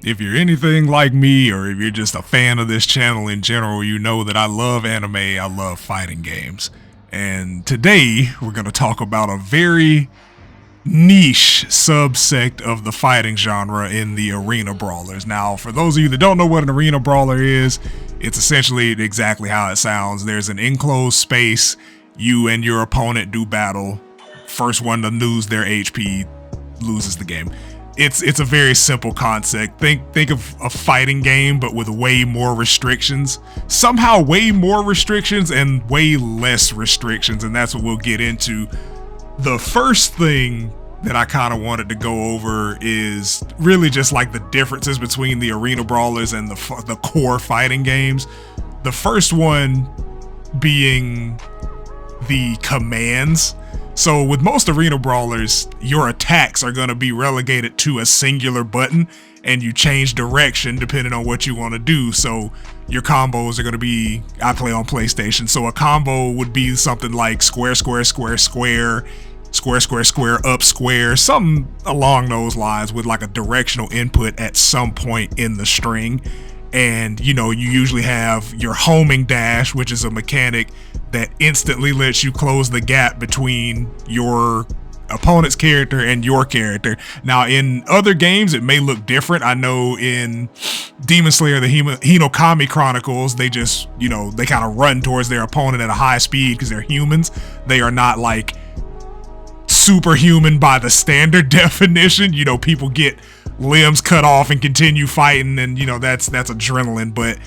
if you're anything like me, or if you're just a fan of this channel in general, you know that I love anime, I love fighting games. And today, we're going to talk about a very niche subsect of the fighting genre in the arena brawlers. Now, for those of you that don't know what an arena brawler is, it's essentially exactly how it sounds. There's an enclosed space, you and your opponent do battle. First one to lose their HP loses the game. It's a very simple concept. Think of a fighting game, but with way more restrictions. Somehow way more restrictions and way less restrictions, and that's what we'll get into. The first thing that I kind of wanted to go over is really just like the differences between the arena brawlers and the core fighting games. The first one being the commands. So with most arena brawlers, your attacks are going to be relegated to a singular button, and you change direction depending on what you want to do. So your combos are going to be, I play on PlayStation, so a combo would be something like square, square, square, square, square, square, square, up, square, something along those lines with like a directional input at some point in the string. And you know, you usually have your homing dash, which is a mechanic that instantly lets you close the gap between your opponent's character and your character. Now, in other games, it may look different. I know in Demon Slayer, the Hinokami Chronicles, they just, you know, they kind of run towards their opponent at a high speed because they're humans. They are not like superhuman by the standard definition. You know, people get limbs cut off and continue fighting, and you know, that's adrenaline. But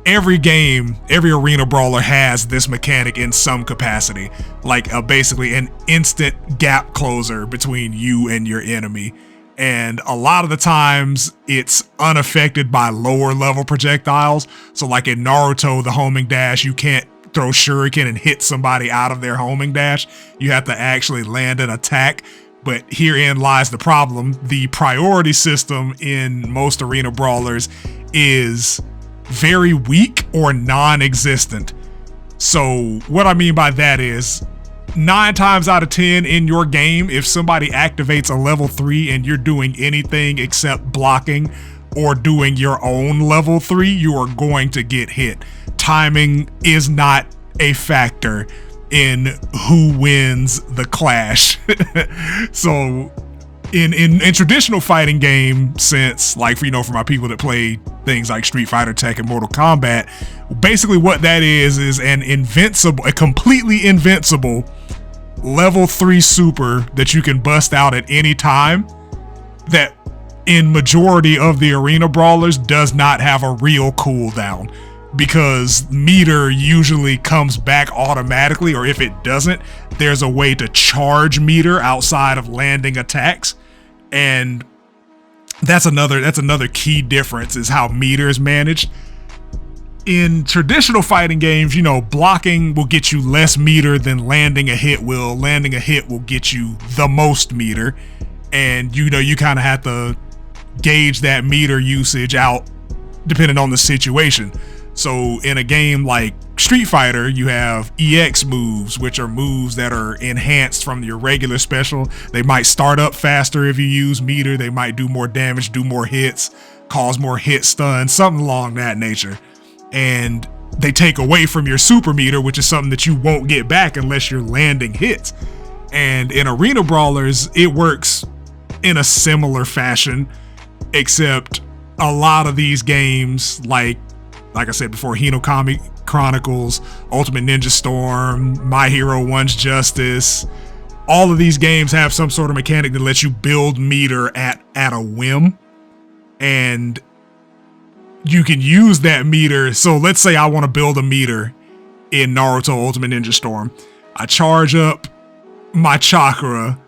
every game, every arena brawler has this mechanic in some capacity, like basically an instant gap closer between you and your enemy. And a lot of the times it's unaffected by lower level projectiles. So like in Naruto, the homing dash, you can't throw shuriken and hit somebody out of their homing dash. You have to actually land an attack. But herein lies the problem. The priority system in most arena brawlers is very weak or non-existent. So what I mean by that is 9 times out of 10 in your game, if somebody activates a level 3 and you're doing anything except blocking or doing your own level 3, you are going to get hit. Timing is not a factor in who wins the clash. So in traditional fighting game sense, like, you know, for my people that play things like Street Fighter, Tekken, Mortal Kombat, basically what that is a completely invincible level 3 super that you can bust out at any time, that in majority of the arena brawlers does not have a real cooldown, because meter usually comes back automatically, or if it doesn't, there's a way to charge meter outside of landing attacks. And that's another key difference, is how meter is managed. In traditional fighting games, you know, blocking will get you less meter than landing a hit will. Landing a hit will get you the most meter, and you know, you kind of have to gauge that meter usage out depending on the situation. So in a game like Street Fighter, you have EX moves, which are moves that are enhanced from your regular special. They might start up faster if you use meter. They might do more damage, do more hits, cause more hit stun, something along that nature. And they take away from your super meter, which is something that you won't get back unless you're landing hits. And in arena brawlers, it works in a similar fashion, except a lot of these games, like I said before, Hinokami Chronicles, Ultimate Ninja Storm, My Hero One's Justice, all of these games have some sort of mechanic that lets you build meter at a whim. And you can use that meter. So let's say I want to build a meter in Naruto Ultimate Ninja Storm. I charge up my chakra,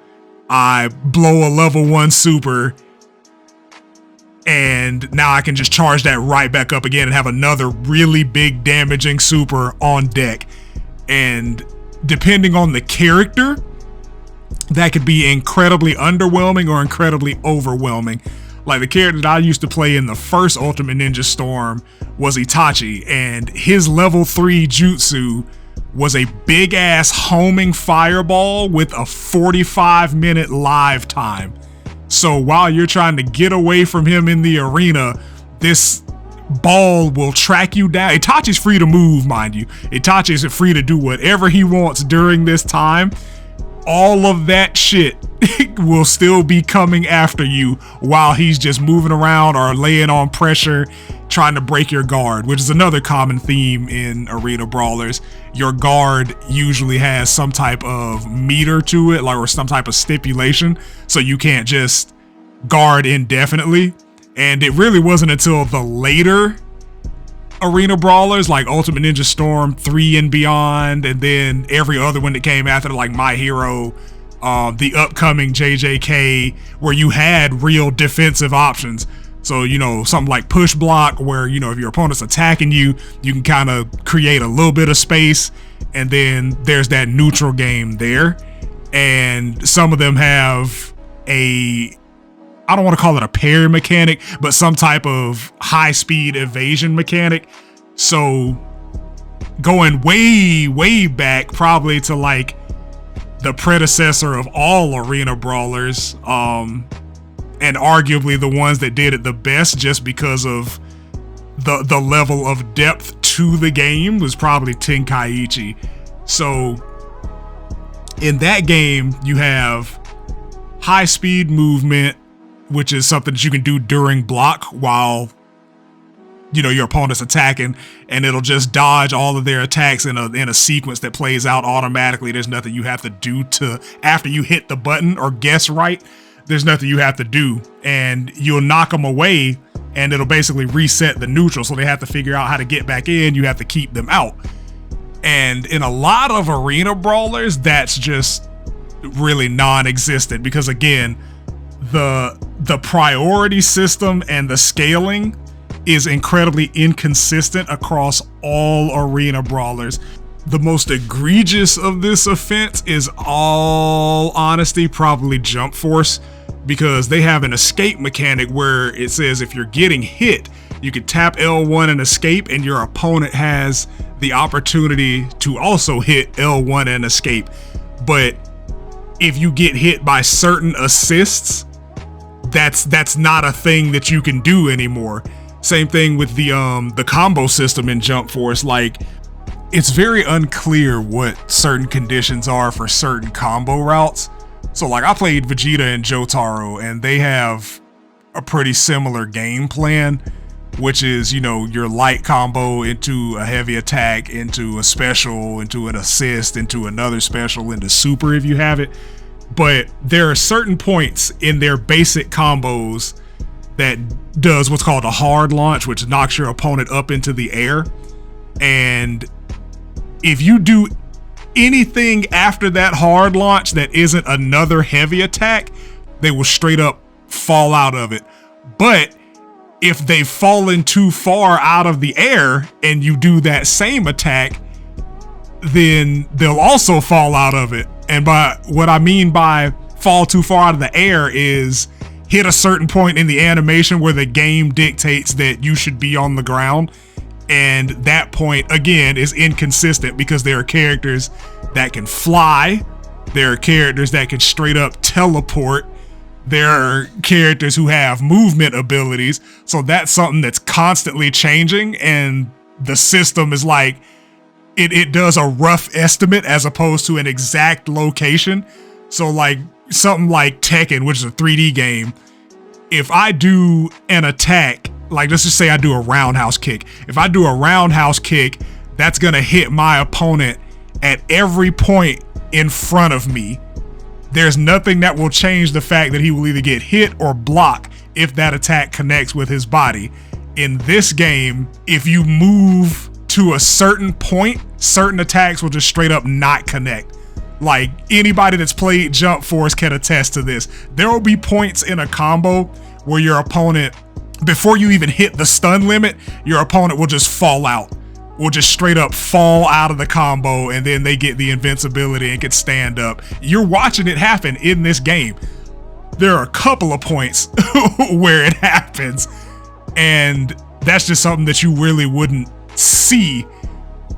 I blow a level 1 super, and now I can just charge that right back up again and have another really big damaging super on deck. And depending on the character, that could be incredibly underwhelming or incredibly overwhelming. Like the character that I used to play in the first Ultimate Ninja Storm was Itachi, and his level 3 jutsu was a big ass homing fireball with a 45-minute live time. So while you're trying to get away from him in the arena, this ball will track you down. Itachi's free to move, mind you. Itachi is free to do whatever he wants during this time. All of that shit will still be coming after you while he's just moving around or laying on pressure, trying to break your guard, which is another common theme in arena brawlers. Your guard usually has some type of meter to it, like, or some type of stipulation, so you can't just guard indefinitely. And it really wasn't until the later arena brawlers, like Ultimate Ninja Storm 3 and beyond, and then every other one that came after, like My Hero, the upcoming JJK, where you had real defensive options. So, you know, something like push block, where, you know, if your opponent's attacking you, you can kind of create a little bit of space, and then there's that neutral game there. And some of them have a, I don't want to call it a parry mechanic, but some type of high-speed evasion mechanic. So going way back, probably to like the predecessor of all arena brawlers, and arguably the ones that did it the best just because of the level of depth to the game, was probably Tenkaichi. So in that game, you have high-speed movement, which is something that you can do during block while, you know, your opponent's attacking, and it'll just dodge all of their attacks in a sequence that plays out automatically. There's nothing you have to do to, after you hit the button or guess right, there's nothing you have to do, and you'll knock them away and it'll basically reset the neutral, so they have to figure out how to get back in. You have to keep them out. And in a lot of arena brawlers, that's just really non-existent, because again, the priority system and the scaling is incredibly inconsistent across all arena brawlers. The most egregious of this offense is, all honesty, probably Jump Force, because they have an escape mechanic where it says if you're getting hit, you can tap L1 and escape, and your opponent has the opportunity to also hit L1 and escape. But if you get hit by certain assists, that's not a thing that you can do anymore. Same thing with the combo system in Jump Force. Like, it's very unclear what certain conditions are for certain combo routes. So like, I played Vegeta and Jotaro, and they have a pretty similar game plan, which is, you know, your light combo into a heavy attack, into a special, into an assist, into another special, into super if you have it. But there are certain points in their basic combos that does what's called a hard launch, which knocks your opponent up into the air. And if you do anything after that hard launch that isn't another heavy attack, they will straight up fall out of it. But if they've fallen too far out of the air and you do that same attack, then they'll also fall out of it. And by what I mean by fall too far out of the air is hit a certain point in the animation where the game dictates that you should be on the ground. And that point, again, is inconsistent, because there are characters that can fly. There are characters that can straight up teleport. There are characters who have movement abilities. So that's something that's constantly changing. And the system is like, it does a rough estimate as opposed to an exact location. So like something like Tekken, which is a 3D game, if I do an attack, like let's just say I do a roundhouse kick. If I do a roundhouse kick, that's gonna hit my opponent at every point in front of me. There's nothing that will change the fact that he will either get hit or block if that attack connects with his body. In this game, if you move to a certain point, certain attacks will just straight up not connect. Like, anybody that's played Jump Force can attest to this. There will be points in a combo where your opponent, before you even hit the stun limit, your opponent will just fall out. Will just straight up fall out of the combo, and then they get the invincibility and can stand up. You're watching it happen in this game. There are a couple of points where it happens, and that's just something that you really wouldn't see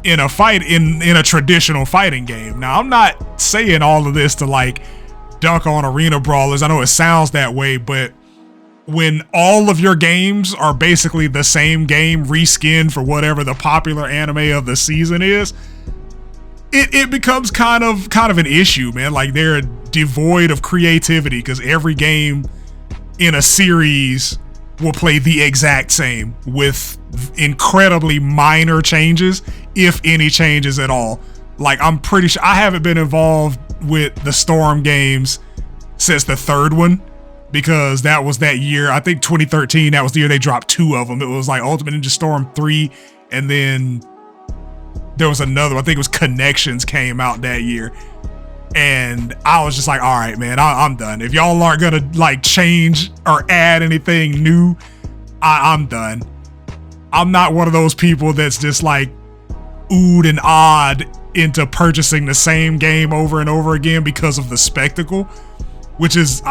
in a fight, in a traditional fighting game. Now, I'm not saying all of this to like dunk on arena brawlers. I know it sounds that way, but when all of your games are basically the same game reskinned for whatever the popular anime of the season is, it becomes kind of an issue, man. Like, they're devoid of creativity because every game in a series will play the exact same with incredibly minor changes, if any changes at all. Like, I'm pretty sure I haven't been involved with the Storm games since the third one, because that was that year, I think 2013, that was the year they dropped 2 of them. It was like Ultimate Ninja Storm 3, and then there was another, I think it was Connections came out that year. And I was just like, all right, man, I'm done. If y'all aren't gonna like change or add anything new, I'm done. I'm not one of those people that's just like oohed and awed into purchasing the same game over and over again because of the spectacle, which is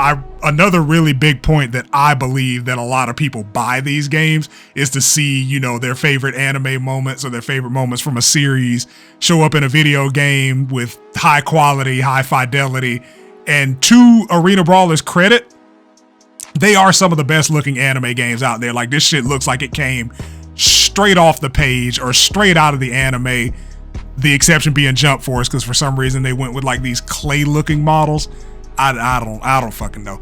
another really big point that I believe that a lot of people buy these games, is to see, you know, their favorite anime moments or their favorite moments from a series show up in a video game with high quality, high fidelity. And to Arena Brawler's credit, they are some of the best looking anime games out there. Like, this shit looks like it came straight off the page or straight out of the anime. The exception being Jump Force, because for some reason they went with like these clay looking models. I don't fucking know.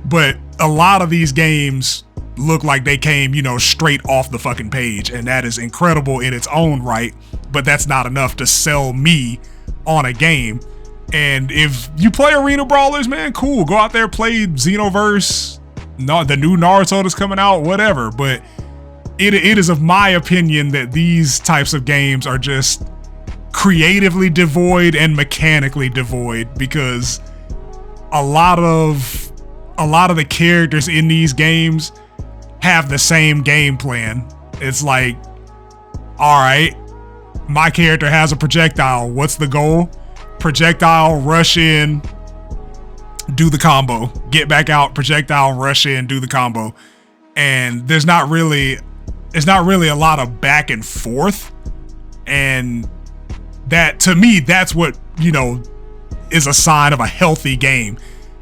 But a lot of these games look like they came, you know, straight off the fucking page, and that is incredible in its own right, but that's not enough to sell me on a game. And if you play Arena Brawlers, man, cool. Go out there, play Xenoverse, the new Naruto that's coming out, whatever. But it is of my opinion that these types of games are just creatively devoid and mechanically devoid, because a lot of the characters in these games have the same game plan. It's like, all right, my character has a projectile. What's the goal? Projectile, rush in, do the combo, get back out, projectile, rush in, do the combo. And there's not really a lot of back and forth. And that, to me, that's what, you know, is a sign of a healthy game.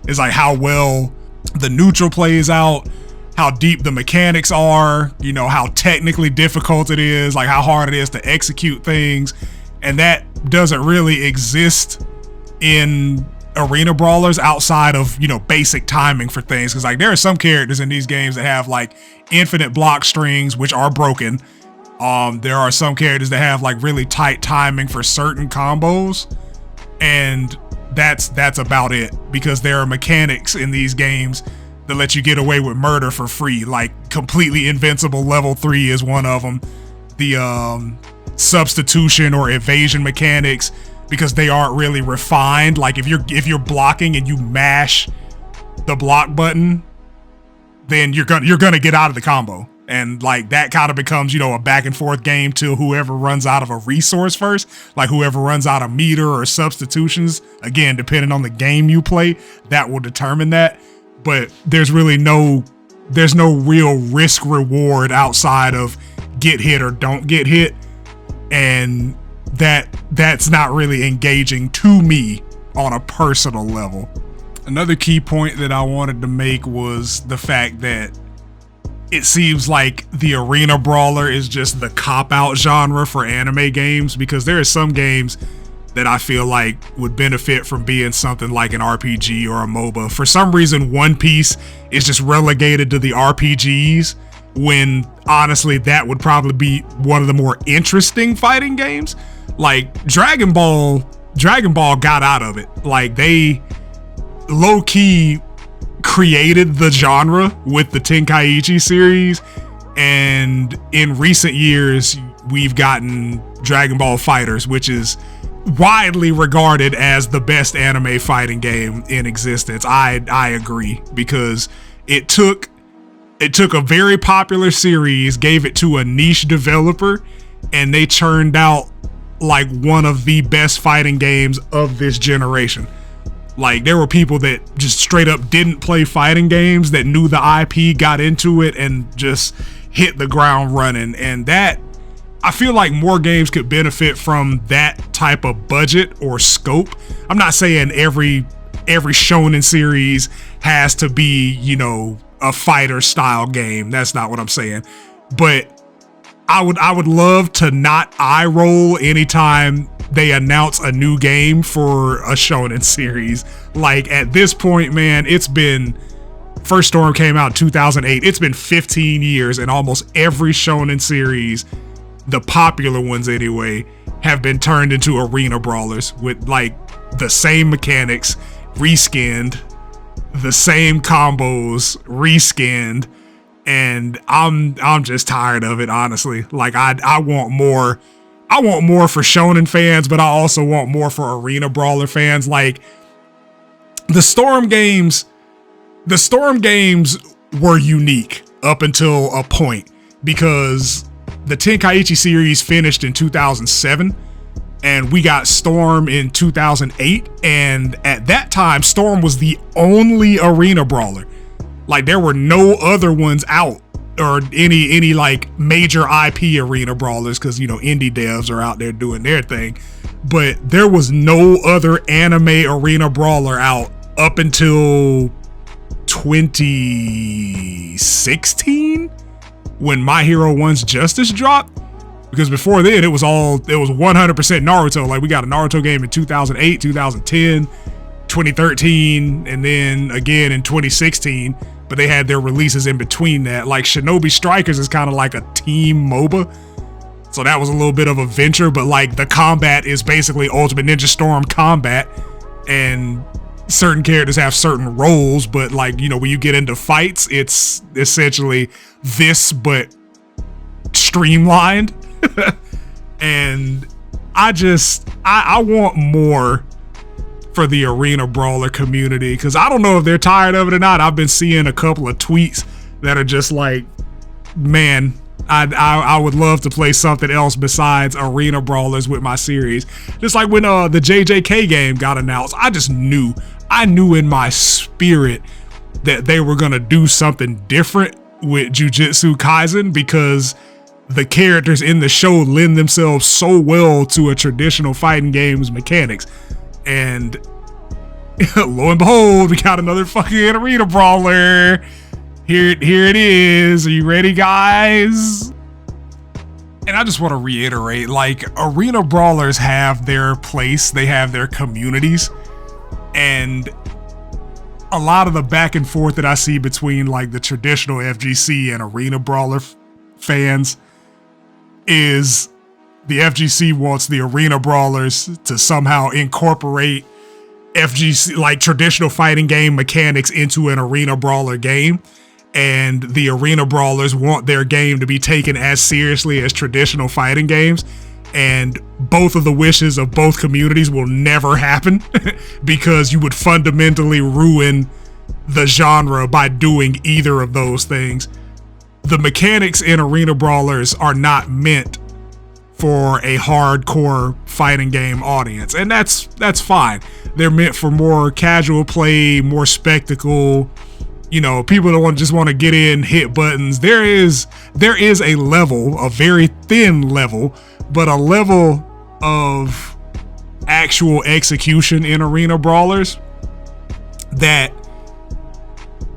Is like how well the neutral plays out, how deep the mechanics are, you know, how technically difficult it is, like how hard it is to execute things. And that doesn't really exist in Arena Brawlers outside of, you know, basic timing for things. Because like there are some characters in these games that have like infinite block strings, which are broken. There are some characters that have like really tight timing for certain combos, and that's about it, because there are mechanics in these games that let you get away with murder for free. Like completely invincible level 3 is one of them. The substitution or evasion mechanics, because they aren't really refined. Like if you're blocking and you mash the block button, then you're gonna get out of the combo. And like that kind of becomes, you know, a back and forth game till whoever runs out of a resource first, like whoever runs out of meter or substitutions, again, depending on the game you play, that will determine that. But there's no real risk reward outside of get hit or don't get hit. And that's not really engaging to me on a personal level. Another key point that I wanted to make was the fact that it seems like the Arena Brawler is just the cop-out genre for anime games, because there are some games that I feel like would benefit from being something like an RPG or a MOBA. For some reason, One Piece is just relegated to the RPGs, when honestly that would probably be one of the more interesting fighting games. Like Dragon Ball got out of it. Like they low-key created the genre with the Tenkaichi series, and in recent years we've gotten Dragon Ball FighterZ, which is widely regarded as the best anime fighting game in existence. I agree, because it took a very popular series, gave it to a niche developer, and they churned out like one of the best fighting games of this generation. Like there were people that just straight up didn't play fighting games that knew the IP, got into it, and just hit the ground running. And that, I feel like more games could benefit from that type of budget or scope. I'm not saying every every shonen series has to be, you know, a fighter style game. That's not what I'm saying. But I would love to not eye roll anytime they announce a new game for a shonen series. Like at this point, man, it's been, First Storm came out in 2008. It's been 15 years, and almost every shonen series, the popular ones anyway, have been turned into arena brawlers with like the same mechanics, reskinned, the same combos, reskinned. And I'm just tired of it, honestly. Like I want more. I want more for shonen fans, but I also want more for arena brawler fans. Like the Storm games were unique up until a point, because the Tenkaichi series finished in 2007 and we got Storm in 2008, and at that time Storm was the only arena brawler. Like there were no other ones out, or any like major IP arena brawlers, because you know indie devs are out there doing their thing, but there was no other anime arena brawler out up until 2016 when My Hero 1's Justice dropped. Because before then it was 100% Naruto. Like we got a Naruto game in 2008, 2010, 2013, and then again in 2016, but they had their releases in between that. Like Shinobi Strikers is kind of like a team MOBA, so that was a little bit of a venture, but like the combat is basically Ultimate Ninja Storm combat, and certain characters have certain roles, but like, you know, when you get into fights, it's essentially this but streamlined. And I want more for the arena brawler community, because I don't know if they're tired of it or not. I've been seeing a couple of tweets that are just like, man, I would love to play something else besides arena brawlers with my series. Just like when the JJK game got announced, I knew in my spirit that they were gonna do something different with Jujutsu Kaisen, because the characters in the show lend themselves so well to a traditional fighting game's mechanics. And lo and behold, we got another fucking arena brawler. Here it is. Are you ready, guys? And I just want to reiterate, like, arena brawlers have their place. They have their communities. And a lot of the back and forth that I see between like the traditional FGC and arena brawler fans is the FGC wants the arena brawlers to somehow incorporate FGC, like traditional fighting game mechanics, into an arena brawler game, and the arena brawlers want their game to be taken as seriously as traditional fighting games. And both of the wishes of both communities will never happen because you would fundamentally ruin the genre by doing either of those things. The mechanics in arena brawlers are not meant for a hardcore fighting game audience, and that's fine. They're meant for more casual play, more spectacle. You know, people that just want to get in, hit buttons. There is a level, a very thin level, but a level of actual execution in arena brawlers that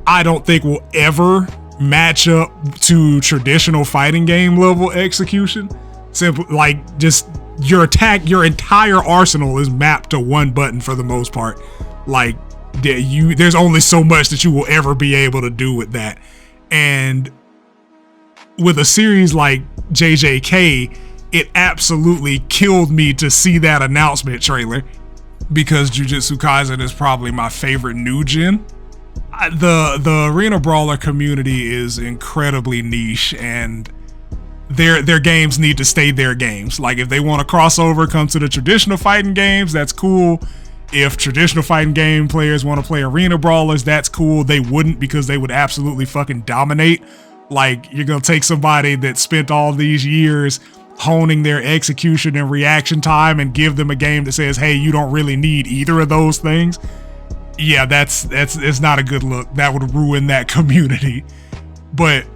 I don't think will ever match up to traditional fighting game level execution. Simple, like, just your entire arsenal is mapped to one button for the most part. Like, there's only so much that you will ever be able to do with that. And with a series like JJK, it absolutely killed me to see that announcement trailer, because Jujutsu Kaisen is probably my favorite new gen. The arena brawler community is incredibly niche, and their games need to stay their games. Like, if they want to crossover, come to the traditional fighting games, that's cool. If traditional fighting game players want to play arena brawlers, that's cool. They wouldn't, because they would absolutely fucking dominate. Like, you're gonna take somebody that spent all these years honing their execution and reaction time and give them a game that says, hey, you don't really need either of those things. Yeah, it's not a good look. That would ruin that community. But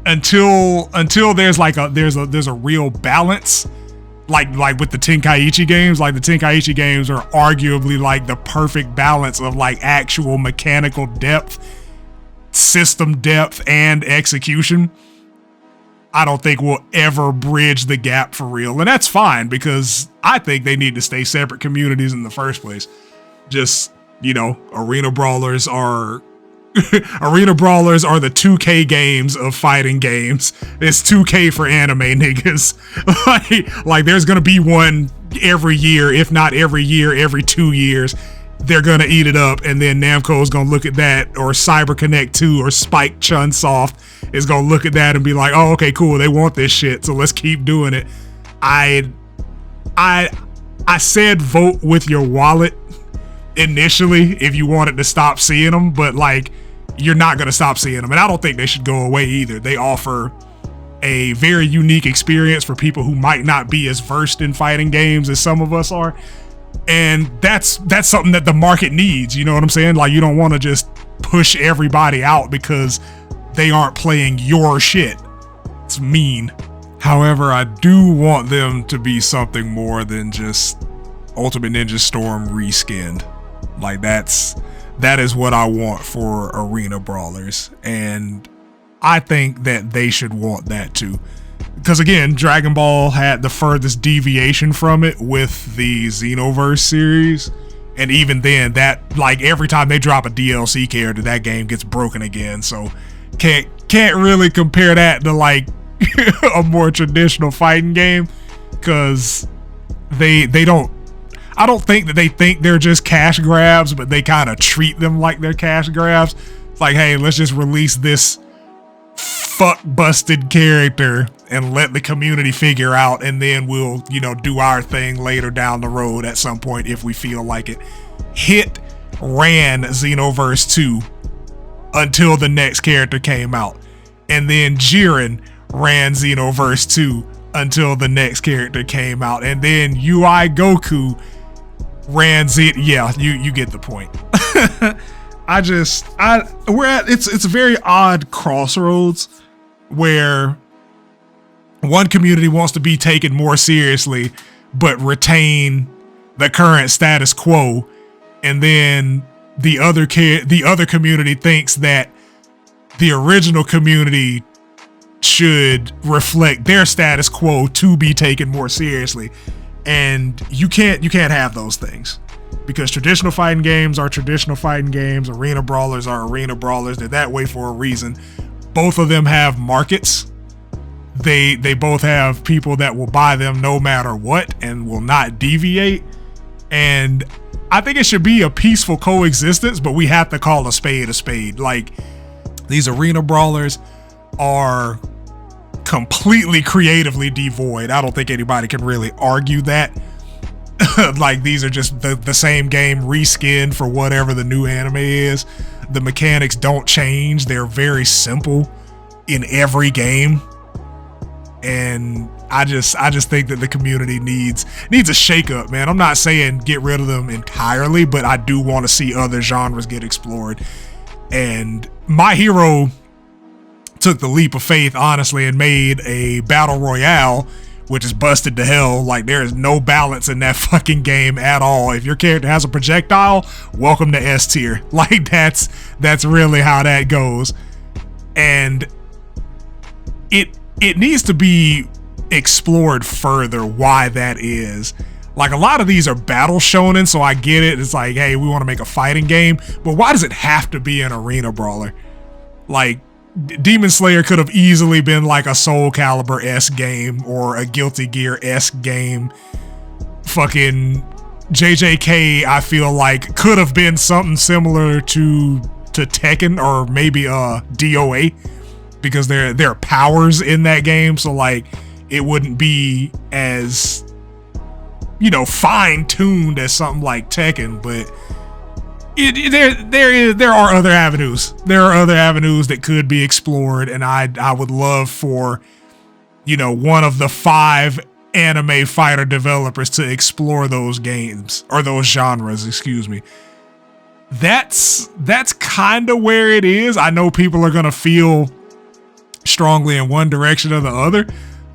until there's like there's a real balance, like with the Tenkaichi games, like the Tenkaichi games are arguably like the perfect balance of like actual mechanical depth, system depth, and execution. I don't think we'll ever bridge the gap for real. And that's fine, because I think they need to stay separate communities in the first place. Just, you know, arena brawlers are arena brawlers are the 2K games of fighting games. It's 2K for anime niggas. like there's gonna be one every year, if not every year, every 2 years. They're gonna eat it up, and then Namco's gonna look at that, or CyberConnect 2 or Spike Chunsoft is gonna look at that and be like, oh, okay, cool, they want this shit, so let's keep doing it. I said vote with your wallet initially if you wanted to stop seeing them, but like, you're not gonna stop seeing them, and I don't think they should go away either. They offer a very unique experience for people who might not be as versed in fighting games as some of us are. And that's something that the market needs, you know what I'm saying? Like, you don't want to just push everybody out because they aren't playing your shit. It's mean. However, I do want them to be something more than just Ultimate Ninja Storm reskinned. Like, that is what I want for arena brawlers, and I think that they should want that too. Because again, Dragon Ball had the furthest deviation from it with the Xenoverse series. And even then, that, like, every time they drop a DLC character, that game gets broken again. So can't really compare that to like a more traditional fighting game, because they don't, I don't think that they think they're just cash grabs, but they kind of treat them like they're cash grabs. It's like, hey, let's just release this fuck busted character and let the community figure out, and then we'll, you know, do our thing later down the road at some point if we feel like it. Hit ran Xenoverse 2 until the next character came out, and then Jiren ran Xenoverse 2 until the next character came out, and then UI Goku ran yeah, you get the point. It's a very odd crossroads where one community wants to be taken more seriously but retain the current status quo, and then the other community thinks that the original community should reflect their status quo to be taken more seriously. And you can't have those things, because traditional fighting games are traditional fighting games, arena brawlers are arena brawlers. They're that way for a reason. Both of them have markets. They both have people that will buy them no matter what and will not deviate. And I think it should be a peaceful coexistence, but we have to call a spade a spade. Like, these arena brawlers are completely creatively devoid. I don't think anybody can really argue that. Like, these are just the same game reskinned for whatever the new anime is. The mechanics don't change. They're very simple in every game. And I just think that the community needs a shakeup, man. I'm not saying get rid of them entirely, but I do want to see other genres get explored. And My Hero took the leap of faith, honestly, and made a battle royale, which is busted to hell. Like, there is no balance in that fucking game at all. If your character has a projectile, welcome to S tier. Like, that's really how that goes. And it needs to be explored further why that is. Like, a lot of these are battle shonen, so I get it. It's like, hey, we want to make a fighting game, but why does it have to be an arena brawler? Like, Demon Slayer could have easily been like a Soul Calibur-esque game or a Guilty Gear-esque game. Fucking JJK, I feel like, could have been something similar to Tekken, or maybe DOA, because there are powers in that game, so like, it wouldn't be as, you know, fine-tuned as something like Tekken, but there are other avenues. There are other avenues that could be explored, and I would love for, you know, one of the 5 anime fighter developers to explore those games, or those genres, excuse me. That's kind of where it is. I know people are gonna feel strongly in one direction or the other,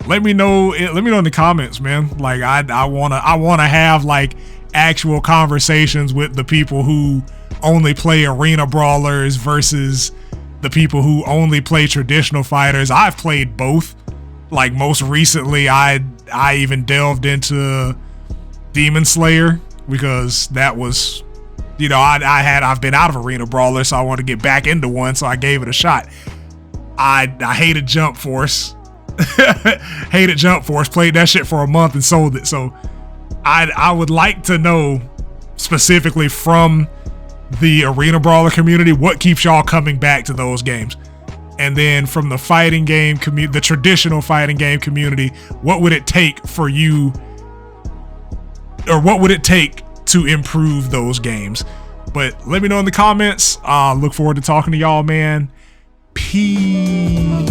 let me know. Let me know in the comments, man. Like I wanna have like actual conversations with the people who only play arena brawlers versus the people who only play traditional fighters. I've played both. Like most recently, I even delved into Demon Slayer because that was, you know, I've been out of arena brawler, so I wanted to get back into one, so I gave it a shot. I hated Jump Force. Hated Jump Force. Played that shit for a month and sold it. So I would like to know specifically from the arena brawler community what keeps y'all coming back to those games. And then from the fighting game community, the traditional fighting game community, what would it take for you, or what would it take to improve those games? But let me know in the comments. Look forward to talking to y'all, man. Peace.